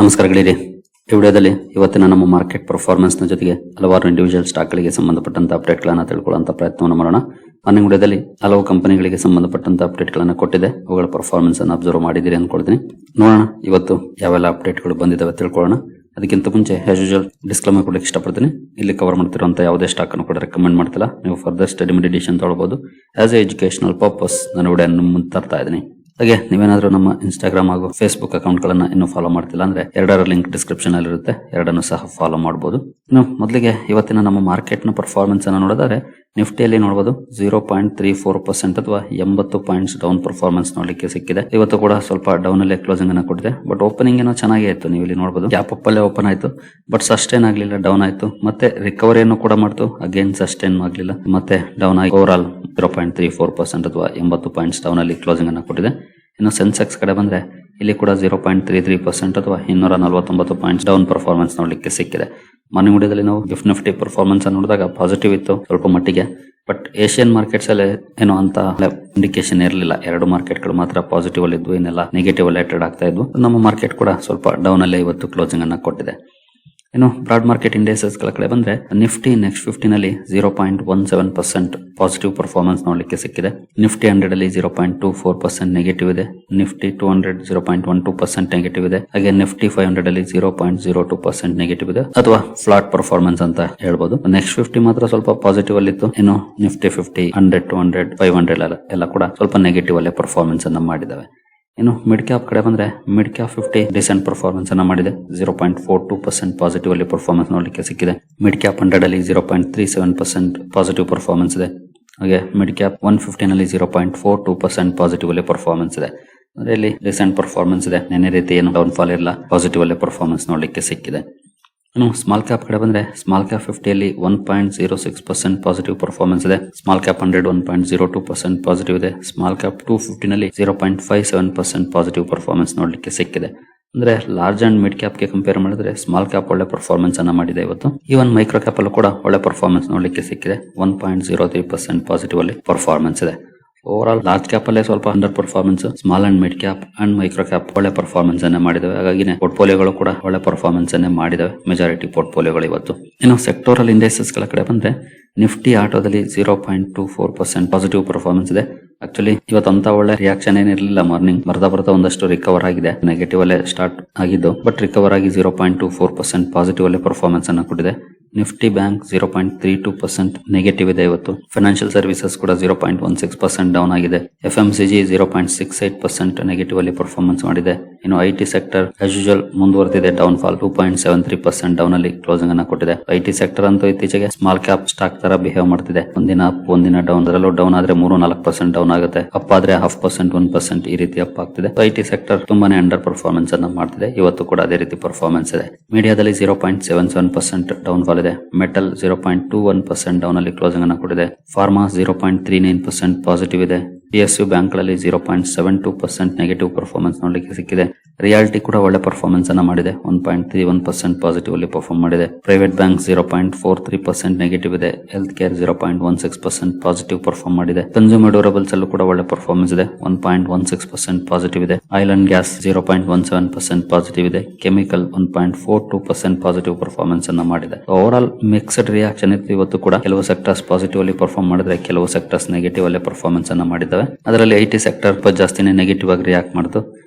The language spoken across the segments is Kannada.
ನಮಸ್ಕಾರ ಗೆಳೆಯರೇ, ಈ ವಿಡಿಯೋದಲ್ಲಿ ಇವತ್ತಿನ ನಮ್ಮ ಮಾರ್ಕೆಟ್ ಪರ್ಫಾರ್ಮೆನ್ಸ್ ನ ಜೊತೆಗೆ ಹಲವಾರು ಇಂಡಿವಿಜುವಲ್ ಸ್ಟಾಕ್ ಗಳಿಗೆ ಸಂಬಂಧಪಟ್ಟಂತ ಅಪ್ಡೇಟ್ ಗಳನ್ನ ತಿಳ್ಕೊಳ್ಳುವಂತ ಪ್ರಯತ್ನವನ್ನು ಮಾಡೋಣ. ಮಾರ್ನಿಂಗ್ ವಿಡಿಯೋದಲ್ಲಿ ಹಲವು ಕಂಪನಿಗಳಿಗೆ ಸಂಬಂಧಪಟ್ಟಂತ ಅಪ್ಡೇಟ್ ಗಳನ್ನ ಕೊಟ್ಟಿದೆ, ಅವುಗಳ ಪರ್ಫಾರ್ಮೆನ್ಸ್ ಅನ್ನು ಅಬ್ಸರ್ವ್ ಮಾಡಿದಿರಿ ಅನ್ಕೊಳ್ತೀನಿ. ನೋಡೋಣ ಇವತ್ತು ಯಾವೆಲ್ಲ ಅಪ್ಡೇಟ್ ಗಳು ಬಂದಿದ್ದಾವೆ ತಿಳ್ಕೊಳ್ಳೋಣ. ಅದಕ್ಕಿಂತ ಮುಂಚೆ ಆಸ್ ಯೂಶುವಲ್ ಡಿಸ್ಕ್ಲೇಮರ್ ಕೊಡಕ್ಕೆ ಇಷ್ಟಪಡ್ತೀನಿ. ಇಲ್ಲಿ ಕವರ್ ಮಾಡ್ತಿರುವಂತ ಯಾವುದೇ ಸ್ಟಾಕ್ ಅನ್ನು ಕೂಡ ರೆಕಮೆಂಡ್ ಮಾಡ್ತಿಲ್ಲ. ನೀವು ಫರ್ದರ್ ಸ್ಟಡಿ ಮೆಡಿಟೇಷನ್ ತಗೊಳ್ಬಹುದು. ಆಸ್ ಎ ಎಜುಕೇಶನಲ್ ಪರ್ಪಸ್ ನಾನು ವಿಡಿಯೋ ಮುಂದೆ ತರ್ತಾ ಇದ್ದೀನಿ. ಹಾಗೆ ನೀವೇನಾದ್ರೂ ನಮ್ಮ ಇನ್ಸ್ಟಾಗ್ರಾಮ್ ಹಾಗೂ ಫೇಸ್ಬುಕ್ ಅಕೌಂಟ್ ಗಳನ್ನ ಇನ್ನೂ ಫಾಲೋ ಮಾಡ್ತಿಲ್ಲ ಅಂದ್ರೆ ಎರಡರ ಲಿಂಕ್ ಡಿಸ್ಕ್ರಿಪ್ಷನ್ ಅಲ್ಲಿ ಇರುತ್ತೆ, ಎರಡನ್ನು ಸಹ ಫಾಲೋ ಮಾಡಬಹುದು. ಇನ್ನು ಮೊದಲಿಗೆ ಇವತ್ತಿನ ನಮ್ಮ ಮಾರ್ಕೆಟ್ ನ ಪರ್ಫಾರ್ಮೆನ್ಸ್ ಅನ್ನು ನೋಡಿದರೆ ನಿಫ್ಟಿಯಲ್ಲಿ ನೋಡಬಹುದು 0.34% ಅಥವಾ 80 ಪಾಯಿಂಟ್ಸ್ ಡೌನ್ ಪರ್ಫಾರ್ಮೆನ್ಸ್ ನೋಡಲಿಕ್ಕೆ ಸಿಕ್ಕಿದೆ. ಇವತ್ತು ಕೂಡ ಸ್ವಲ್ಪ ಡೌನ್ ಅಲ್ಲೇ ಕ್ಲೋಸಿಂಗ್ ಅನ್ನು ಕೊಟ್ಟಿದೆ. ಬಟ್ ಓಪನಿಂಗ್ ಏನೋ ಚೆನ್ನಾಗೇ ಇತ್ತು. ನೀವು ಇಲ್ಲಿ ನೋಡಬಹುದು ಗ್ಯಾಪ್ ಅಪ್ ಅಲ್ಲೇ ಓಪನ್ ಆಯ್ತು, ಬಟ್ ಸಸ್ಟೈನ್ ಆಗ್ಲಿಲ್ಲ, ಡೌನ್ ಆಯ್ತು. ಮತ್ತೆ ರಿಕವರಿಯನ್ನು ಕೂಡ ಮಾಡ್ತು, ಅಗೇನ್ ಸಸ್ಟೈನ್ ಆಗ್ಲಿಲ್ಲ, ಮತ್ತೆ ಡೌನ್ ಆಗಿ ಓವರ್ ಆಲ್ 0.34% ಅಥವಾ 80 ಪಾಯಿಂಟ್ಸ್ ಡೌನ್ ಅಲ್ಲಿ ಕ್ಲೋಸಿಂಗ್ ಅನ್ನು ಕೊಟ್ಟಿದೆ. ಇನ್ನು ಸೆನ್ಸೆಕ್ಸ್ ಕಡೆ ಬಂದ್ರೆ ಇಲ್ಲಿ ಕೂಡ 0.33% ಅಥವಾ 249 ಪಾಯಿಂಟ್ಸ್ ಡೌನ್ ಪರ್ಫಾರ್ಮೆನ್ಸ್ ನೋಡಲಿಕ್ಕೆ ಸಿಕ್ಕಿದೆ. ಮಾರ್ನಿಂಗ್ ವಿಡಿಯೋದಲ್ಲಿ ನಾವು ನಿಫ್ಟಿ ಪರ್ಫಾರ್ಮೆನ್ಸ್ ನೋಡಿದಾಗ ಪಾಸಿಟಿವ್ ಇತ್ತು ಸ್ವಲ್ಪ ಮಟ್ಟಿಗೆ. ಬಟ್ ಏಷ್ಯನ್ ಮಾರ್ಕೆಟ್ಸ್ ಅಲ್ಲಿ ಏನೋ ಅಂತ ಇಂಡಿಕೇಶನ್ ಇರಲಿಲ್ಲ. ಎರಡು ಮಾರ್ಕೆಟ್ ಗಳು ಮಾತ್ರ ಪಾಸಿಟಿವ್ ಅಲ್ಲಿ ಇದ್ವು, ಇನ್ನೆಲ್ಲ ನೆಗೆಟಿವ್ ಅಲ್ಲಿ ಟ್ರೇಡ್ ಆಗ್ತಾ ಇದ್ವು. ನಮ್ಮ ಮಾರ್ಕೆಟ್ ಕೂಡ ಸ್ವಲ್ಪ ಡೌನ್ ಅಲ್ಲೇ ಇವತ್ತು ಕ್ಲೋಸಿಂಗ್ ಅನ್ನ ಕೊಟ್ಟಿದೆ. ಇನ್ನು ಬ್ರಾಡ್ ಮಾರ್ಕೆಟ್ ಇಂಡೈಸಸ್ ಗಳ ಕಡೆ ಬಂದ್ರೆ ನಿಫ್ಟಿ ನೆಕ್ಸ್ಟ್ 50 ನಲ್ಲಿ 0.17% ಪಾಸಿಟಿವ್ ಪರ್ಫಾರ್ಮೆನ್ಸ್ ನೋಡಲಿಕ್ಕೆ ಸಿಕ್ಕಿದೆ. ನಿಫ್ಟಿ 100 ಅಲ್ಲಿ 0.24% ನೆಗೆಟಿವ್ ಇದೆ. ನಿಫ್ಟಿ 200 0.12% ನೆಗೆಟಿವ್ ಇದೆ. ಹಾಗೆ ನಿಫ್ಟಿ 500 ಅಲ್ಲಿ 0.02% ನೆಗೆಟಿವ್ ಇದೆ, ಅಥವಾ ಫ್ಲಾಟ್ ಪರ್ಫಾರ್ಮೆನ್ಸ್ ಅಂತ ಹೇಳ್ಬೋದು. ನೆಕ್ಸ್ಟ್ 50 ಮಾತ್ರ ಸ್ವಲ್ಪ ಪಾಸಿಟಿವ್ ಅಲ್ಲಿ ಇತ್ತು. ಇನ್ನು ನಿಫ್ಟಿ 50, 100, 200, 500 ಎಲ್ಲ ಕೂಡ ಸ್ವಲ್ಪ ನೆಗೆಟಿವ್ ಅಲ್ಲೇ ಪರ್ಫಾರ್ಮೆನ್ಸ್ ಅನ್ನ ಮಾಡಿದಾವೆ. ಇನ್ನು ಮಿಡ್ ಕ್ಯಾಪ್ ಕಡೆ ಬಂದ್ರೆ ಮಿಡ್ ಕ್ಯಾಪ್ 50 ಡಿಸೆಂಟ್ ಪರ್ಫಾರ್ಮೆನ್ಸ್ ಅನ್ನ ಮಾಡಿದೆ. 0.42% ಪಾಸಿಟಿವ್ ಅಲ್ಲಿ ಪರ್ಫಾರ್ಮೆನ್ಸ್ ನೋಡಲಿಕ್ಕೆ ಸಿಕ್ಕಿದೆ. ಮಿಡ್ ಕ್ಯಾಪ್ 100 ಅಲ್ಲಿ 0.37% ಪಾಸಿಟಿವ್ ಪರ್ಫಾರ್ಮೆನ್ಸ್ ಇದೆ. ಹಾಗೆ ಮಿಡ್ ಕ್ಯಾಪ್ 150 ನಲ್ಲಿ 0.42% ಪಾಸಿಟಿವ್ ಅಲ್ಲಿ ಪರ್ಫಾರ್ಮೆನ್ಸ್ ಇದೆ. ಅಂದ್ರೆ ಇಲ್ಲಿ ಡಿಸೆಂಟ್ ಪರ್ಫಾರ್ಮೆನ್ಸ್ ಇದೆ. ನೆನೆ ರೀತಿ ಏನು ಡೌನ್ ಫಾಲ್ ಇಲ್ಲ, ಪಾಸಿಟಿವ್ ಅಲ್ಲಿ ಪರ್ಫಾರ್ಮೆನ್ಸ್ ನೋಡಲಿಕ್ಕೆ ಸಿಕ್ಕಿದೆ. ಇನ್ನು ಸ್ಮಾಲ್ ಕ್ಯಾಪ್ ಕಡೆ ಬಂದ್ರೆ ಸ್ಮಾಲ್ ಕ್ಯಾಪ್ 50 ಅಲ್ಲಿ 1.06% ಪಾಸಿಟಿವ್ ಪರ್ಫಾರ್ಮೆನ್ಸ್ ಇದೆ. ಸ್ಮಾಲ್ ಕ್ಯಾಪ್ 100 1.02% ಪಾಸಿಟಿವ್ ಇದೆ. ಸ್ಮಾಲ್ ಕ್ಯಾಪ್ 250 ನಲ್ಲಿ 0.57% ಪಾಸಿಟಿವ್ ಪರ್ಫಾರ್ಮೆನ್ಸ್ ನೋಡಲಿಕ್ಕೆ ಸಿಕ್ಕಿದೆ. ಅಂದ್ರೆ ಲಾರ್ಜ್ ಅಂಡ್ ಮಿಡ್ ಕ್ಯಾಪ್ ಗೆ ಕಂಪೇರ್ ಮಾಡಿದ್ರೆ ಸ್ಮಾಲ್ ಕ್ಯಾಪ್ ಒಳ್ಳೆ ಪರ್ಫಾರ್ಮೆನ್ಸ್ ಅನ್ನ ಮಾಡಿದೆ ಇವತ್ತು. ಈವನ್ ಮೈಕ್ರೋ ಕ್ಯಾಪ್ ಅಲ್ಲೂ ಕೂಡ ಒಳ್ಳೆ ಪರ್ಫಾರ್ಮೆನ್ಸ್ ನೋಡಲಿಕ್ಕೆ ಸಿಕ್ಕಿದೆ. 1.03% ಪಾಸಿಟಿವ್ ಅಲ್ಲಿ ಪರ್ಫಾರ್ಮೆನ್ಸ್ ಇದೆ. ಓವರ್ ಆಲ್ ಲಾರ್ಜ್ ಕ್ಯಾಪ್ ಅಲ್ಲೇ ಸ್ವಲ್ಪ under performance, small and mid cap and micro cap ಒಳ್ಳೆ ಪರ್ಫಾರ್ಮೆನ್ಸ್ ಅನ್ನೇ ಮಾಡಿದಾವೆ. ಹಾಗಾಗಿ ಪೋರ್ಟ್ಫೋಲಿಯೋಗಳು ಕೂಡ ಒಳ್ಳೆ ಪರ್ಫಾರ್ಮೆನ್ಸ್ ಅನ್ನೇ ಮಾಡಿದಾವೆ ಮೆಜಾರಿಟಿ ಪೋರ್ಟ್ಫೋಲಿಯೋಗಳು ಇವತ್ತು. ಇನ್ನು ಸೆಕ್ಟೋರಲ್ ಇಂಡೈಸಸ್ ಗಳ ಕಡೆ ಬಂದ್ರೆ ನಿಫ್ಟಿ ಆಟೋದಲ್ಲಿ 0.24% ಪಾಸಿಟಿವ್ ಪರ್ಫಾರ್ಮೆನ್ಸ್ ಇದೆ. ಆಕ್ಚುಲಿ ಇವತ್ತಂತ ಒಳ್ಳೆ ರಿಯಾಕ್ಷನ್ ಏನಿರಲಿಲ್ಲ. ಮಾರ್ನಿಂಗ್ ಬರ್ತಾ ಒಂದಷ್ಟು ರಿಕವರ್ ಆಗಿದೆ. ನೆಗೆಟಿವ್ ಅಲ್ಲೇ ಸ್ಟಾರ್ಟ್ ಆಗಿದ್ದು, ಬಟ್ ರಿಕವರ್ ಆಗಿ 0.24% ಪಾಸಿಟಿವ್ ಅಲ್ಲೇ ಪರ್ಫಾರ್ಮೆನ್ಸ್ ಅನ್ನ ಕೊಟ್ಟಿದೆ. ನಿಫ್ಟಿ ಬ್ಯಾಂಕ್ 0.32% ನೆಗೆಟಿವ್ ಇದೆ ಇವತ್ತು. ಫೈನಾನ್ಷಿಯಲ್ ಸರ್ವಿಸಸ್ ಕೂಡ 0.16% ಡೌನ್ ಆಗಿದೆ. FMCG 0.68% ನೆಗೆಟಿವ್ ಅಲ್ಲಿ ಪರ್ಫಾರ್ಮೆನ್ಸ್ ಮಾಡಿದೆ. ಇನ್ನು IT ಸೆಕ್ಟರ್ ಆಸ್ ಯೂಶುವಲ್ ಮುಂದುವರೆದಿದೆ ಡೌನ್ ಫಾಲ್, 2.73% ಡೌನ್ ಅಲ್ಲಿ ಕ್ಲೋಸಿಂಗ್ ಅನ್ನ ಕೊಟ್ಟಿದೆ. IT ಸೆಕ್ಟರ್ ಅಂತೂ ಇತ್ತೀಚೆಗೆ ಸ್ಮಾಲ್ ಕ್ಯಾಪ್ ಸ್ಟಾಕ್ ತರ ಬಿಹೇವ್ ಮಾಡ್ತಿದೆ. ಒಂದಿನ ಅಪ್ ಒಂದಿನ ಡೌನ್, ಅದರಲ್ಲೂ ಡೌನ್ ಆದ್ರೆ 3-4% ಡೌನ್ ಆಗುತ್ತೆ, ಅಪ್ ಆದ್ರೆ 0.5% 1% ಈ ರೀತಿ ಅಪ್ ಆಗ್ತಿದೆ. IT ಸೆಕ್ಟರ್ ತುಂಬಾನೇ ಅಂಡರ್ ಪರ್ಫಾರ್ಮೆನ್ಸ್ ಅನ್ನ ಮಾಡ್ತಿದೆ. ಇವತ್ತು ಕೂಡ ಅದೇ ರೀತಿ ಪರ್ಫಾರ್ಮೆನ್ಸ್ ಇದೆ. ಮೀಡಿಯಾದಲ್ಲಿ 0.77% ಡೌನ್ ಫಾಲ್ ಇದೆ. ಮೆಟಲ್ 0.21% ಡೌನ್ ಅಲ್ಲಿ ಕ್ಲೋಸಿಂಗ್ ಅನ್ನ ಕೊಟ್ಟಿದೆ. ಫಾರ್ಮಾ 0.39% ಪಾಸಿಟಿವ್ ಇದೆ. PSU ಬ್ಯಾಂಕ್ ಗಳಲ್ಲಿ 0.72% ನೆಗೆಟಿವ್ ಪರ್ಫಾರ್ಮೆನ್ಸ್ ನೋಡಲಿಕ್ಕೆ ಸಿಕ್ಕಿದೆ. ರಿಯಾಲಿಟಿ ಕೂಡ ಒಳ್ಳೆ ಪರ್ಫಾರ್ಮೆನ್ಸ್ ಅನ್ನ ಮಾಡಿದೆ. 1.31% ಪಾಸಿಟಿವ್ ಅಲ್ಲಿ ಪರ್ಫಾರ್ಮ್ ಮಾಡಿದೆ. ಪ್ರೈವೇಟ್ ಬ್ಯಾಂಕ್ 0.43% ನೆಗೆಟಿವ್ ಇದೆ. ಹೆಲ್ತ್ ಕೇರ್ 0.16% ಪಾಸಿಟಿವ್ ಪರ್ಫಾರ್ಮ್ ಮಾಡಿದೆ. ಕನ್ಸ್ಯೂಮರ್ ಡ್ಯೂರಬಲ್ಸ್ ಅಲ್ಲೂ ಕೂಡ ಒಳ್ಳೆ ಪರ್ಫಾರ್ಮೆನ್ಸ್ ಇದೆ. 1.16% ಪಾಸಿಟಿವ್ ಇದೆ. ಆಯಿಲ್ ಅಂಡ್ ಗ್ಯಾಸ್ 0.17% ಪಾಸಿಟಿವ್ ಇದೆ. ಕೆಮಿಕಲ್ 1.42% ಪಾಸಿಟಿವ್ ಪರ್ಫಾರ್ಮೆನ್ಸ್ ಅನ್ನ ಮಾಡಿದೆ. ಓವರ್ ಆಲ್ ಮಿಕ್ಸ್ಡ್ ರಿಯಾಕ್ಷನ್ ಇತ್ತು ಇವತ್ತು ಕೂಡ. ಕೆಲವು ಸೆಕ್ಟರ್ಸ್ ಪಾಸಿಟಿವ್ ಅಲ್ಲಿ ಪರ್ಫಾರ್ಮ್ ಮಾಡಿದ್ರೆ, ಕೆಲವು ಸೆಕ್ಟರ್ಸ್ ನೆಗೆಟಿವ್ ಅಲ್ಲಿ ಪರ್ಫಾರ್ಮೆನ್ಸ್ ಅನ್ನ ಮಾಡಿದ್ದಾವೆ. ಅದರಲ್ಲಿ IT ಸೆಕ್ಟರ್ ಜಾಸ್ತಿನೇ ನೆಗೆಟಿವ್ ಆಗಿ ರಿಯಾಕ್ಟ್ ಮಾಡಿತು.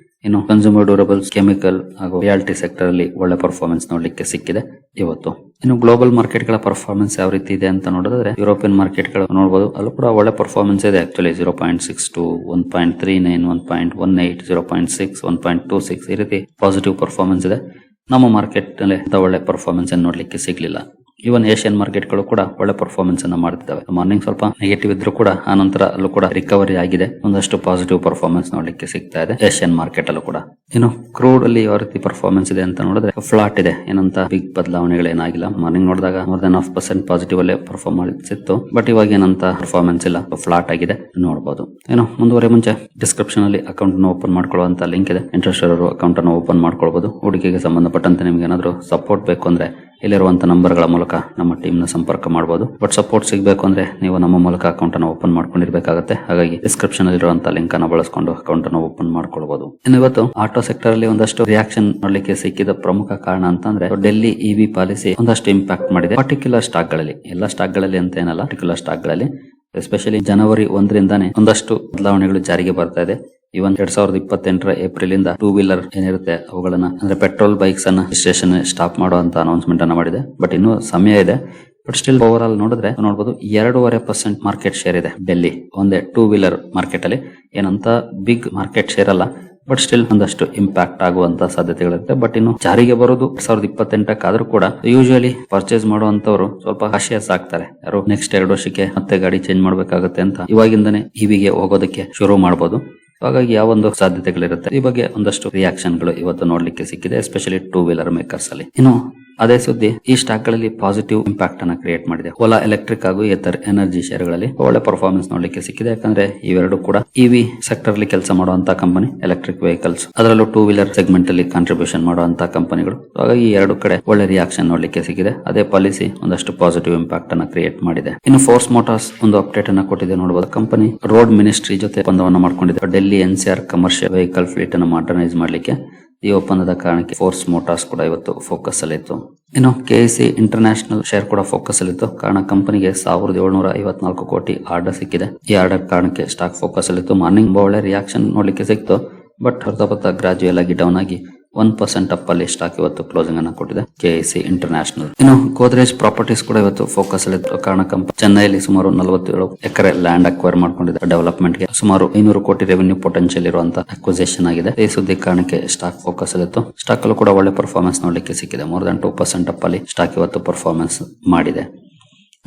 ಇನ್ನು ಕನ್ಸ್ಯೂಮರ್ ಡ್ಯೂರಬಲ್ಸ್, ಕೆಮಿಕಲ್ ಹಾಗೂ ರಿಯಾಲಿಟಿ ಸೆಕ್ಟರ್ ಅಲ್ಲಿ ಒಳ್ಳೆ ಪರ್ಫಾರ್ಮೆನ್ಸ್ ನೋಡಲಿಕ್ಕೆ ಸಿಕ್ಕಿದೆ ಇವತ್ತು. ಇನ್ನು ಗ್ಲೋಬಲ್ ಮಾರ್ಕೆಟ್ ಗಳ ಪರ್ಫಾರ್ಮೆನ್ಸ್ ಯಾವ ರೀತಿ ಇದೆ ಅಂತ ನೋಡಿದ್ರೆ ಯುರೋಪಿಯನ್ ಮಾರ್ಕೆಟ್ ಗಳು ನೋಡಬಹುದು. ಅಲ್ಲೂ ಕೂಡ ಒಳ್ಳೆ ಪರ್ಫಾರ್ಮೆನ್ಸ್ ಇದೆ. ಆಕ್ಚುಲಿ 0.62, 1.39, 1.18, 0.6, 1.26 ಈ ರೀತಿ ಪಾಸಿಟಿವ್ ಪರ್ಫಾರ್ಮೆನ್ಸ್ ಇದೆ. ನಮ್ಮ ಮಾರ್ಕೆಟ್ ನಲ್ಲಿ ಒಳ್ಳೆ ಪರ್ಫಾರ್ಮೆನ್ಸ್ ಅನ್ನು ನೋಡಲಿಕ್ಕೆ ಸಿಗ್ಲಿಲ್ಲ. ಈವನ್ ಏಷ್ಯನ್ ಮಾರ್ಕೆಟ್ ಗಳು ಕೂಡ ಒಳ್ಳೆ ಪರ್ಫಾರ್ಮೆನ್ಸ್ ಅನ್ನ ಮಾಡ್ತಿದ್ದಾವೆ. ಮಾರ್ನಿಂಗ್ ಸ್ವಲ್ಪ ನೆಗೆಟಿವ್ ಇದ್ರೂ ಕೂಡ ಆ ನಂತರ ಅಲ್ಲೂ ಕೂಡ ರಿಕವರಿ ಆಗಿದೆ. ಒಂದಷ್ಟು ಪಾಸಿಟಿವ್ ಪರ್ಫಾರ್ಮೆನ್ಸ್ ನೋಡಲಿಕ್ಕೆ ಸಿಗ್ತಾ ಇದೆ ಏಷ್ಯನ್ ಮಾರ್ಕೆಟ್ ಅಲ್ಲೂ ಕೂಡ. ಇನ್ನು ಕ್ರೂಡ್ ಅಲ್ಲಿ ಯಾವ ರೀತಿ ಪರ್ಫಾರ್ಮೆನ್ಸ್ ಇದೆ ಅಂತ ನೋಡಿದ್ರೆ ಫ್ಲಾಟ್ ಇದೆ. ಏನಂತ ಬಿಗ್ ಬದಲಾವಣೆಗಳೇನಾಗಿಲ್ಲ. ಮಾರ್ನಿಂಗ್ ನೋಡಿದಾಗ more than 0.5% ಪಾಸಿಟಿವ್ ಅಲ್ಲೇ ಪರ್ಫಾರ್ಮ್ ಮಾಡಿತ್ತು. ಬಟ್ ಇವಾಗ ಏನಂತ ಪರ್ಫಾರ್ಮೆನ್ಸ್ ಇಲ್ಲ, ಫ್ಲಾಟ್ ಆಗಿದೆ ನೋಡಬಹುದು. ಏನು ಮುಂದುವರೆ ಮುಂಚೆ ಡಿಸ್ಕ್ರಿಪ್ಷನ್ ಅಲ್ಲಿ ಅಕೌಂಟ್ ನ ಓಪನ್ ಮಾಡ್ಕೊಳ್ಳುವಂತ ಲಿಂಕ್ ಇದೆ. ಇಂಟ್ರೆಸ್ಟ್ ಇರೋರು ಅಕೌಂಟ್ ಅನ್ನು ಓಪನ್ ಮಾಡ್ಕೊಳ್ಬಹುದು. ಹೂಡಿಕೆಗೆ ಸಂಬಂಧಪಟ್ಟಂತೆ ನಿಮ್ಗೆ ಏನಾದ್ರು ಸಪೋರ್ಟ್ ಬೇಕು ಅಂದ್ರೆ ಇಲ್ಲಿರುವಂತಹ ನಂಬರ್ಗಳ ಮೂಲಕ ನಮ್ಮ ಟೀಮ್ ನ ಸಂಪರ್ಕ ಮಾಡಬಹುದು. ಬಟ್ ಸಪೋರ್ಟ್ ಸಿಗಬೇಕು ಅಂದ್ರೆ ನೀವು ನಮ್ಮ ಮೂಲಕ ಅಕೌಂಟ್ ಅನ್ನು ಓಪನ್ ಮಾಡ್ಕೊಂಡಿರ್ಬೇಕಾಗುತ್ತೆ. ಹಾಗಾಗಿ ಡಿಸ್ಕ್ರಿಪ್ಷನ್ ಅಲ್ಲಿ ಇರುವಂತಹ ಲಿಂಕ್ ಅನ್ನು ಬಳಸಿಕೊಂಡು ಅಕೌಂಟ್ ಅನ್ನು ಓಪನ್ ಮಾಡ್ಕೊಳ್ಬಹುದು. ಇನ್ನು ಇವತ್ತು ಆಟೋ ಸೆಕ್ಟರ್ ಅಲ್ಲಿ ಒಂದಷ್ಟು ರಿಯಾಕ್ಷನ್ ನೋಡ್ಲಿಕ್ಕೆ ಸಿಕ್ಕಿದ ಪ್ರಮುಖ ಕಾರಣ ಅಂತಂದ್ರೆ ಡೆಲ್ಲಿ ಇವಿ ಪಾಲಿಸಿ ಒಂದಷ್ಟು ಇಂಪ್ಯಾಕ್ಟ್ ಮಾಡಿದೆ. ಪರ್ಟಿಕ್ಯುಲರ್ ಸ್ಟಾಕ್ ಗಳಲ್ಲಿ, ಎಲ್ಲಾ ಸ್ಟಾಕ್ ಗಳಲ್ಲಿ ಅಂತ ಏನಲ್ಲ, ಪರ್ಟಿಕ್ಯುಲರ್ ಸ್ಟಾಕ್ ಗಳಲ್ಲಿ ಎಸ್ಪೆಷಲಿ ಜನವರಿ 1ರಿಂದಾನೇ ಒಂದಷ್ಟು ಬದಲಾವಣೆಗಳು ಜಾರಿಗೆ ಬರ್ತಾ ಇದೆ. ಇವನ್ 2028 ಏಪ್ರಿಲ್ ಇಂದ ಟೂ ವೀಲರ್ ಏನಿರುತ್ತೆ ಅವುಗಳನ್ನ ಅಂದ್ರೆ ಪೆಟ್ರೋಲ್ ಬೈಕ್ಸ್ ಅನ್ನ ರಿಜಿಸ್ಟ್ರೇಷನ್ ಸ್ಟಾಪ್ ಮಾಡುವಂತ ಅನೌನ್ಸ್ಮೆಂಟ್ ಅನ್ನ ಮಾಡಿದೆ. ಬಟ್ ಇನ್ನೂ ಸಮಯ ಇದೆ. ಬಟ್ ಸ್ಟಿಲ್ ಓವರ್ ಆಲ್ ನೋಡಿದ್ರೆ ನೋಡಬಹುದು 2.5% ಮಾರ್ಕೆಟ್ ಶೇರ್ ಇದೆ ಡೆಲ್ಲಿ ಒಂದೇ ಟೂ ವೀಲರ್ ಮಾರ್ಕೆಟ್ ಅಲ್ಲಿ. ಏನಂತ ಬಿಗ್ ಮಾರ್ಕೆಟ್ ಶೇರ್ ಅಲ್ಲ, ಬಟ್ ಸ್ಟಿಲ್ ಒಂದಷ್ಟು ಇಂಪ್ಯಾಕ್ಟ್ ಆಗುವಂತ ಸಾಧ್ಯತೆಗಳಿರುತ್ತೆ. ಬಟ್ ಇನ್ನು ಜಾರಿಗೆ ಬರೋದು 2028 ಆದ್ರೂ ಕೂಡ ಯೂಶುವಲಿ ಪರ್ಚೇಸ್ ಮಾಡುವಂತವ್ರು ಸ್ವಲ್ಪ ಕಾಶಿಯಸ್ ಆಗ್ತಾರೆ. ಯಾರು ನೆಕ್ಸ್ಟ್ 2 ವರ್ಷಕ್ಕೆ ಮತ್ತೆ ಗಾಡಿ ಚೇಂಜ್ ಮಾಡ್ಬೇಕಾಗುತ್ತೆ ಅಂತ ಇವಾಗಿಂದನೇ ಇವಿಗೆ ಹೋಗೋದಕ್ಕೆ ಶುರು ಮಾಡಬಹುದು. ಹಾಗಾಗಿ ಯಾವ ಒಂದು ಸಾಧ್ಯತೆಗಳಿರುತ್ತೆ ಈ ಬಗ್ಗೆ ಒಂದಷ್ಟು ರಿಯಾಕ್ಷನ್ಗಳು ಇವತ್ತು ನೋಡ್ಲಿಕ್ಕೆ ಸಿಕ್ಕಿದೆ, ಎಸ್ಪೆಷಲಿ ಟೂ ವೀಲರ್ ಮೇಕರ್ಸ್ ಅಲ್ಲಿ. ಇನ್ನು ಅದೇ ಸುದ್ದಿ ಈ ಸ್ಟಾಕ್ ಗಳಲ್ಲಿ ಪಾಸಿಟಿವ್ ಇಂಪ್ಯಾಕ್ಟ್ ಅನ್ನ ಕ್ರಿಯೇಟ್ ಮಾಡಿದೆ. ಓಲಾ ಎಲೆಕ್ಟ್ರಿಕ್ ಹಾಗೂ ಏತರ್ ಎನರ್ಜಿ ಶೇರ್ ಗಳಲ್ಲಿ ಒಳ್ಳೆ ಪರ್ಫಾರ್ಮೆನ್ಸ್ ನೋಡ್ಲಿಕ್ಕೆ ಸಿಕ್ಕಿದೆ. ಯಾಕಂದ್ರೆ ಇವೆರಡು ಕೂಡ ಇವಿ ಸೆಕ್ಟರ್ ಅಲ್ಲಿ ಕೆಲಸ ಮಾಡುವಂತಹ ಕಂಪನಿ, ಎಲೆಕ್ಟ್ರಿಕ್ ವೆಹಿಕಲ್ಸ್ ಅದರಲ್ಲೂ ಟೂ ವೀಲರ್ ಸೆಗ್ಮೆಂಟ್ ಅಲ್ಲಿ ಕಾಂಟ್ರಿಬ್ಯೂಷನ್ ಮಾಡುವಂತಹ ಕಂಪನಿಗಳು. ಹಾಗಾಗಿ ಈ ಎರಡು ಕಡೆ ಒಳ್ಳೆ ರಿಯಾಕ್ಷನ್ ನೋಡ್ಲಿಕ್ಕೆ ಸಿಕ್ಕಿದೆ. ಅದೇ ಪಾಲಿಸಿ ಒಂದಷ್ಟು ಪಾಸಿಟಿವ್ ಇಂಪ್ಯಾಕ್ಟ್ ಅನ್ನ ಕ್ರಿಯೇಟ್ ಮಾಡಿದೆ. ಇನ್ನು ಫೋರ್ಸ್ ಮೋಟಾರ್ಸ್ ಒಂದು ಅಪ್ಡೇಟ್ ಅನ್ನ ಕೊಟ್ಟಿದೆ ನೋಡಬಹುದು. ಕಂಪನಿ ರೋಡ್ ಮಿನಿಸ್ಟ್ರಿ ಜೊತೆ ಒಪ್ಪಂದವನ್ನು ಮಾಡ್ಕೊಂಡಿದೆ. Delhi NCR commercial vehicle fleet ಅನ್ನು ಮಾಡರ್ನೈಸ್ ಮಾಡ್ಲಿಕ್ಕೆ. ಈ ಒಪ್ಪಂದದ ಕಾರಣಕ್ಕೆ ಫೋರ್ಸ್ ಮೋಟಾರ್ಸ್ ಕೂಡ ಇವತ್ತು ಫೋಕಸ್ ಅಲ್ಲಿತ್ತು. ಇನ್ನು KC ಇಂಟರ್ನ್ಯಾಷನಲ್ ಶೇರ್ ಕೂಡ ಫೋಕಸ್ ಅಲ್ಲಿತ್ತು. ಕಾರಣ ಕಂಪನಿಗೆ 1754 ಕೋಟಿ ಆರ್ಡರ್ ಸಿಕ್ಕಿದೆ. ಈ ಆರ್ಡರ್ ಕಾರಣಕ್ಕೆ ಸ್ಟಾಕ್ ಫೋಕಸ್ ಅಲ್ಲಿತ್ತು. ಮಾರ್ನಿಂಗ್ ಒಳ್ಳೆ ರಿಯಾಕ್ಷನ್ ನೋಡ್ಲಿಕ್ಕೆ ಸಿಕ್ತು. ಬಟ್ ಹೊರತ ಗ್ರಾಜುಯಲ್ ಆಗಿ ಡೌನ್ ಆಗಿ 1% ಅಪ್ ಅಲ್ಲಿ ಸ್ಟಾಕ್ ಇವತ್ತು ಕ್ಲೋಸಿಂಗ್ ಅನ್ನ ಕೊಟ್ಟಿದೆ KC ಇಂಟರ್ನ್ಯಾಷನಲ್. ಇನ್ನು ಗೋದ್ರೇಜ್ ಪ್ರಾಪರ್ಟೀಸ್ ಕೂಡ ಇವತ್ತು ಫೋಕಸ್ ಅಲ್ಲಿ ಕಾರಣ ಕಂಪನಿ ಚೆನ್ನೈಲಿ ಸುಮಾರು 47 ಎಕರೆ ಲ್ಯಾಂಡ್ ಅಕ್ವೈರ್ ಮಾಡ್ಕೊಂಡಿದೆ. ಡೆವಲಪ್ಮೆಂಟ್ ಗೆ ಸುಮಾರು 500 ಕೋಟಿ ರೆವೆನ್ಯೂ ಪೊಟೆನ್ಶಿಯಲ್ ಇರುವಂತಹ ಅಕ್ವಿಸಿಷನ್ ಆಗಿದೆ. ಈ ಸುದ್ದಿ ಕಾರಣಕ್ಕೆ ಸ್ಟಾಕ್ ಫೋಕಸ್ ಅಲ್ಲಿತ್ತು. ಸ್ಟಾಕ್ ಅಲ್ಲೂ ಕೂಡ ಒಳ್ಳೆ ಪರ್ಫಾರ್ಮೆನ್ಸ್ ನೋಡ್ಲಿಕ್ಕೆ ಸಿಕ್ಕಿದೆ. ಮೋರ್ ದನ್ 2% ಅಪ್ ಅಲ್ಲಿ ಸ್ಟಾಕ್ ಇವತ್ತು ಪರ್ಫಾರ್ಮೆನ್ಸ್ ಮಾಡಿದೆ.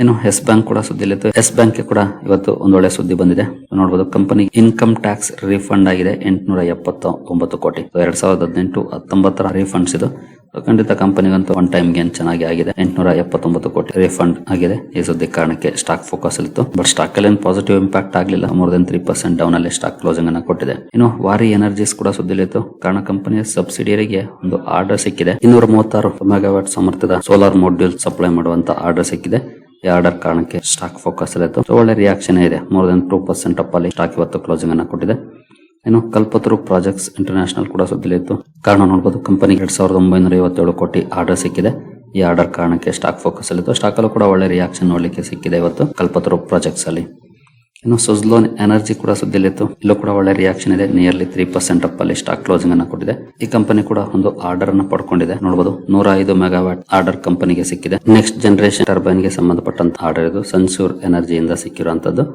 ಇನ್ನು ಎಸ್ ಬ್ಯಾಂಕ್ ಕೂಡ ಸುದ್ದಿಲಿತ್ತು. ಎಸ್ ಬ್ಯಾಂಕ್ ಕೂಡ ಇವತ್ತು ಒಂದೊಳ್ಳೆ ಸುದ್ದಿ ಬಂದಿದೆ ನೋಡಬಹುದು. ಕಂಪನಿ ಇನ್ಕಮ್ ಟ್ಯಾಕ್ಸ್ ರಿಫಂಡ್ ಆಗಿದೆ 879 ಕೋಟಿ. 2018-19 ರೀಫಂಡ್ಸ್ ಇದು. ಖಂಡಿತ ಕಂಪನಿಗಂತೂ ಒನ್ ಟೈಮ್ ಗೇನ್ ಚೆನ್ನಾಗಿ ಆಗಿದೆ. 879 ಕೋಟಿ ರೀಫಂಡ್ ಆಗಿದೆ. ಈ ಸುದ್ದಿ ಕಾರಣಕ್ಕೆ ಸ್ಟಾಕ್ ಫೋಕಸ್ ಅಲ್ಲಿತ್ತು. ಬಟ್ ಸ್ಟಾಕ್ ಅಲ್ಲಿ ಪೊಸಿಟಿವ್ ಇಂಪ್ಯಾಕ್ಟ್ ಆಗಲಿಲ್ಲ. ಮೋರ್ ದನ್ 3% ಡೌನ್ ಅಲ್ಲಿ ಸ್ಟಾಕ್ ಕ್ಲೋಸಿಂಗ್ ಅನ್ನ ಕೊಟ್ಟಿದೆ. ಇನ್ನು ವಾರಿ ಎನರ್ಜೀಸ್ ಕೂಡ ಸುದ್ದಿಲಿತ್ತು. ಕಾರಣ ಕಂಪನಿಯ ಸಬ್ಸಿಡಿಯರಿಗೆ ಒಂದು ಆರ್ಡರ್ ಸಿಕ್ಕಿದೆ. 236 ಮೆಗಾವ್ಯಾಟ್ ಸಾಮರ್ಥ್ಯದ ಸೋಲಾರ್ ಮಾಡ್ಯೂಲ್ ಸಪ್ಲೈ ಮಾಡುವಂತ ಆರ್ಡರ್ ಸಿಕ್ಕಿದೆ. ಈ ಆರ್ಡರ್ ಕಾರಣಕ್ಕೆ ಸ್ಟಾಕ್ ಫೋಕಸ್ ಅಲ್ಲಿತ್ತು. ಒಳ್ಳೆ ರಿಯಾಕ್ಷನ್ ಇದೆ. ಮೋರ್ ದನ್ 2% ಅಪ್ ಅಲ್ಲಿ ಸ್ಟಾಕ್ ಇವತ್ತು ಕ್ಲೋಸಿಂಗ್ ಅನ್ನ ಕೊಟ್ಟಿದೆ. ಇನ್ನು ಕಲ್ಪತರು ಪ್ರಾಜೆಕ್ಟ್ಸ್ ಇಂಟರ್ನ್ಯಾಷನಲ್ ಕೂಡ ಸುದ್ದಿಲಿತ್ತು. ಕಾರಣ ನೋಡಬಹುದು. ಕಂಪನಿ 2957 ಕೋಟಿ ಆರ್ಡರ್ ಸಿಕ್ಕಿದೆ. ಈ ಆರ್ಡರ್ ಕಾರಣಕ್ಕೆ ಸ್ಟಾಕ್ ಫೋಕಸ್ ಅಲ್ಲಿತ್ತು. ಸ್ಟಾಕ್ ಅಲ್ಲೂ ಕೂಡ ಒಳ್ಳೆ ರಿಯಾಕ್ಷನ್ ನೋಡ್ಲಿಕ್ಕೆ ಸಿಕ್ಕಿದೆ ಇವತ್ತು ಕಲ್ಪತರು ಪ್ರಾಜೆಕ್ಟ್ಸ್ ಅಲ್ಲಿ. ಇನ್ನು ಸುಜ್ಲೋನ್ ಎನರ್ಜಿ ಕೂಡ ಸುದ್ದಿಲಿತ್ತು. ಇಲ್ಲೂ ಕೂಡ ಒಳ್ಳೆ ರಿಯಾಕ್ಷನ್ ಇದೆ. ನಿಯರ್ಲಿ 3% ಅಪ್ ಅಲ್ಲಿ ಸ್ಟಾಕ್ ಕ್ಲೋಸಿಂಗ್ ಅನ್ನ ಕೊಟ್ಟಿದೆ. ಈ ಕಂಪನಿ ಕೂಡ ಒಂದು ಆರ್ಡರ್ ಅನ್ನು ಪಡ್ಕೊಂಡಿದೆ ನೋಡಬಹುದು. 105 ಮೆಗಾವ್ಯಾಟ್ ಆರ್ಡರ್ ಕಂಪನಿಗೆ ಸಿಕ್ಕಿದೆ. ನೆಕ್ಸ್ಟ್ ಜನರೇಷನ್ ಟರ್ಬೈನ್ ಗೆ ಸಂಬಂಧಪಟ್ಟಂತ ಆರ್ಡರ್ ಇದು ಸನ್ಸೂರ್ ಎನರ್ಜಿಯಿಂದ ಸಿಕ್ಕಿರುವಂತದ್ದು.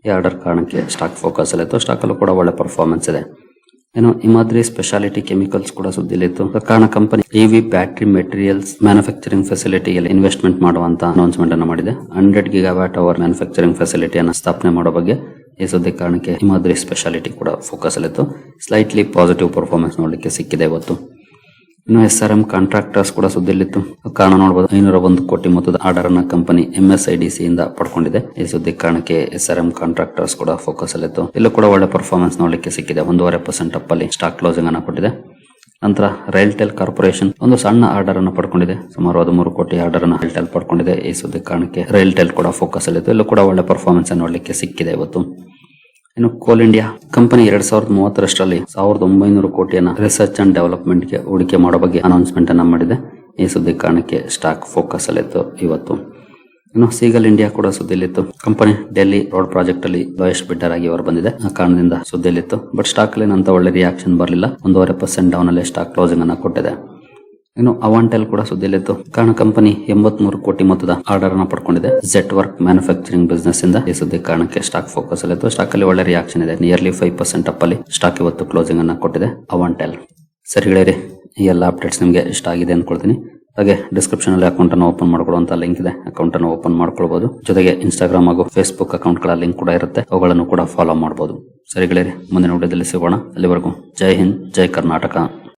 ಈ ಆರ್ಡರ್ ಕಾರಣಕ್ಕೆ ಸ್ಟಾಕ್ ಫೋಕಸ್ ಅಲ್ಲಿತ್ತು. ಸ್ಟಾಕ್ ಅಲ್ಲೂ ಕೂಡ ಒಳ್ಳೆ ಪರ್ಫಾರ್ಮೆನ್ಸ್ ಇದೆ. ಇನ್ನು ಇಮಾದ್ರಿ ಸ್ಪೆಷಾಲಿಟಿ ಕೆಮಿಕಲ್ಸ್ ಕೂಡ ಸುದ್ದಿಲಿತ್ತು. ಕಾರಣ company EV battery materials manufacturing ಫೆಸಿಲಿಟಿಯಲ್ಲಿ ಇನ್ವೆಸ್ಟ್ಮೆಂಟ್ ಮಾಡುವಂತ ಅನೌನ್ಸ್ಮೆಂಟ್ ಅನ್ನು ಮಾಡಿದೆ. 100 ಗಿಗಾವ್ಯಾಟ್ ಅವರ್ ಮ್ಯಾನುಫ್ಯಾಕ್ಚರಿಂಗ್ ಫೆಸಿಲಿಟಿಯನ್ನು ಸ್ಥಾಪನೆ ಮಾಡೋ ಬಗ್ಗೆ ಈ ಸುದ್ದಿ ಕಾರಣಕ್ಕೆ ಇಮಾದ್ರಿ ಸ್ಪೆಷಾಲಿಟಿ ಕೂಡ ಫೋಕಸ್ ಅಲ್ಲಿತ್ತು. ಸ್ಲೈಟ್ಲಿ ಪಾಸಿಟಿವ್ ಪರ್ಫಾರ್ಮೆನ್ಸ್ ನೋಡ್ಲಿಕ್ಕೆ ಸಿಕ್ಕಿದೆ ಇವತ್ತು. ಇನ್ನು SRM ಕಾಂಟ್ರಾಕ್ಟರ್ಸ್ ಕೂಡ ಸುದ್ದಿಲಿತ್ತು. ಕಾರಣ ನೋಡಬಹುದು. 501 ಕೋಟಿ ಮೊತ್ತದ ಆರ್ಡರ್ ಅನ್ನ ಕಂಪನಿ MSIDC ಇಂದ ಪಡ್ಕೊಂಡಿದೆ. ಈ ಸುದ್ದಿ ಕಾರಣಕ್ಕೆ SRM ಕಾಂಟ್ರಾಕ್ಟರ್ಸ್ ಕೂಡ ಫೋಕಸ್ ಅಲ್ಲಿತ್ತು. ಇಲ್ಲೂ ಕೂಡ ಒಳ್ಳೆ ಪರ್ಫಾರ್ಮೆನ್ಸ್ ನೋಡ್ಲಿಕ್ಕೆ ಸಿಕ್ಕಿದೆ. 1.5% ಅಪ್ ಅಲ್ಲಿ ಸ್ಟಾಕ್ ಕ್ಲೋಸಿಂಗ್ ಅನ್ನ ಕೊಟ್ಟಿದೆ. ನಂತರ ರೈಲ್ಟೆಲ್ ಕಾರ್ಪೊರೇಷನ್ ಒಂದು ಸಣ್ಣ ಆರ್ಡರ್ ಅನ್ನು ಪಡ್ಕೊಂಡಿದೆ. ಸುಮಾರು 13 ಕೋಟಿ ಆರ್ಡರ್ ಅನ್ನು ರೈಲ್ಟೆಲ್ ಪಡ್ಕೊಂಡಿದೆ. ಈ ಸುದ್ದಿ ಕಾರಣಕ್ಕೆ ರೈಲ್ಟೆಲ್ ಕೂಡ ಫೋಕಸ್ ಅಲ್ಲಿತ್ತು. ಇಲ್ಲೂ ಕೂಡ ಒಳ್ಳೆ ಪರ್ಫಾರ್ಮೆನ್ಸ್ ನೋಡ್ಲಿಕ್ಕೆ ಸಿಕ್ಕಿದೆ ಇವತ್ತು. ಇನ್ನು ಕೋಲ್ ಇಂಡಿಯಾ ಕಂಪನಿ 2030 1900 ಕೋಟಿಯನ್ನ ರಿಸರ್ಚ್ ಅಂಡ್ ಡೆವಲಪ್ಮೆಂಟ್ ಗೆ ಹೂಡಿಕೆ ಮಾಡೋ ಬಗ್ಗೆ ಅನೌನ್ಸ್ಮೆಂಟ್ ಅನ್ನ ಮಾಡಿದೆ. ಈ ಸುದ್ದಿ ಕಾರಣಕ್ಕೆ ಸ್ಟಾಕ್ ಫೋಕಸ್ ಅಲ್ಲಿತ್ತು ಇವತ್ತು. ಇನ್ನು ಸೀಗಲ್ ಇಂಡಿಯಾ ಕೂಡ ಸುದ್ದಿಲಿತ್ತು. ಕಂಪನಿ ಡೆಲ್ಲಿ ರೋಡ್ ಪ್ರಾಜೆಕ್ಟ್ ಅಲ್ಲಿ ಲೋಯೆಸ್ಟ್ ಬಿಡ್ಡರ್ ಆಗಿ ಹೊರ ಬಂದಿದೆ. ಆ ಕಾರಣದಿಂದ ಸುದ್ದಿಲಿತ್ತು. ಬಟ್ ಸ್ಟಾಕ್ ಅಲ್ಲಿ ಅಂತ ಒಳ್ಳೆ ರಿಯಾಕ್ಷನ್ ಬರಲಿಲ್ಲ. 1.5% ಡೌನ್ ಅಲ್ಲಿ ಸ್ಟಾಕ್ ಕ್ಲೋಸಿಂಗ್ ಅನ್ನ ಕೊಟ್ಟಿದೆ. ಇನ್ನು ಅವಾಂಟೆಲ್ ಕೂಡ ಸುದ್ದಿಲಿತ್ತು. ಕಾರಣ ಕಂಪನಿ 83 ಕೋಟಿ ಮೊತ್ತದ ಆರ್ಡರ್ ಅನ್ನು ಪಡ್ಕೊಂಡಿದೆ ಜೆಟ್ ವರ್ಕ್ ಮ್ಯಾನುಫ್ಯಾಕ್ಚರಿಂಗ್ ಬಿಸ್ನೆಸ್ ಇಂದ. ಈ ಸುದ್ದಿ ಕಾರಣಕ್ಕೆ ಸ್ಟಾಕ್ ಫೋಕಸ್ ಅಲ್ಲಿತ್ತು. ಸ್ಟಾಕ್ ಅಲ್ಲಿ ಒಳ್ಳೆ ರಿಯಾಕ್ಷನ್ ಇದೆ. ನಿಯರ್ಲಿ 5% ಅಪ್ ಅಲ್ಲಿ ಸ್ಟಾಕ್ ಇವತ್ತು ಕ್ಲೋಸಿಂಗ್ ಅನ್ನ ಕೊಟ್ಟಿದೆ ಅವಾಂಟೆಲ್. ಸರಿಗಳೇ, ಈ ಎಲ್ಲ ಅಪ್ಡೇಟ್ಸ್ ನಿಮಗೆ ಇಷ್ಟ ಆಗಿದೆ ಅನ್ಕೊಳ್ತೀನಿ. ಹಾಗೆ ಡಿಸ್ಕ್ರಿಪ್ಷನ್ ಅಲ್ಲಿ ಅಕೌಂಟ್ ಅನ್ನು ಓಪನ್ ಮಾಡ್ಕೊಳ್ಳುವಂತ ಲಿಂಕ್ ಇದೆ. ಅಕೌಂಟ್ ಅನ್ನು ಓಪನ್ ಮಾಡ್ಕೊಳ್ಬಹುದು. ಜೊತೆಗೆ ಇನ್ಸ್ಟಾಗ್ರಾಮ್ ಹಾಗೂ ಫೇಸ್ಬುಕ್ ಅಕೌಂಟ್ ಗಳ ಲಿಂಕ್ ಕೂಡ ಇರುತ್ತೆ. ಅವುಗಳನ್ನು ಕೂಡ ಫಾಲೋ ಮಾಡಬಹುದು. ಸರಿಗಳೇ, ಮುಂದಿನ ವಿಡಿಯೋದಲ್ಲಿ ಸಿಗೋಣ. ಅಲ್ಲಿವರೆಗೂ ಜೈ ಹಿಂದ್, ಜೈ ಕರ್ನಾಟಕ.